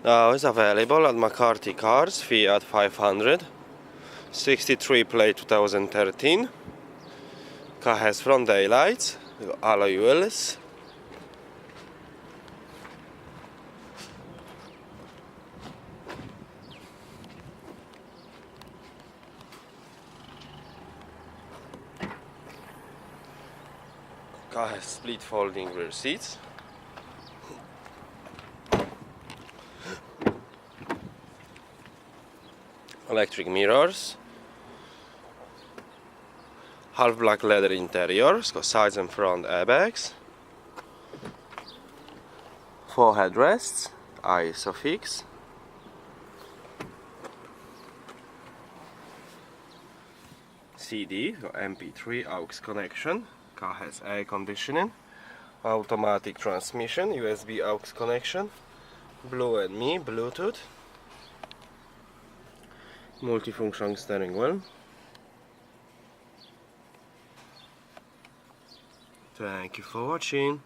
Now it's available at McCarthy Cars, Fiat 500, 63 plate 2013. Car has front daylights, alloy wheels. Car has split folding rear seats. Electric mirrors. Half black leather interior, it's got sides and front airbags. 4 headrests, ISOFIX. CD, MP3 aux connection. Car has air conditioning, automatic transmission, USB aux connection, Blue and Me, Bluetooth, multifunction steering wheel. Thank you for watching.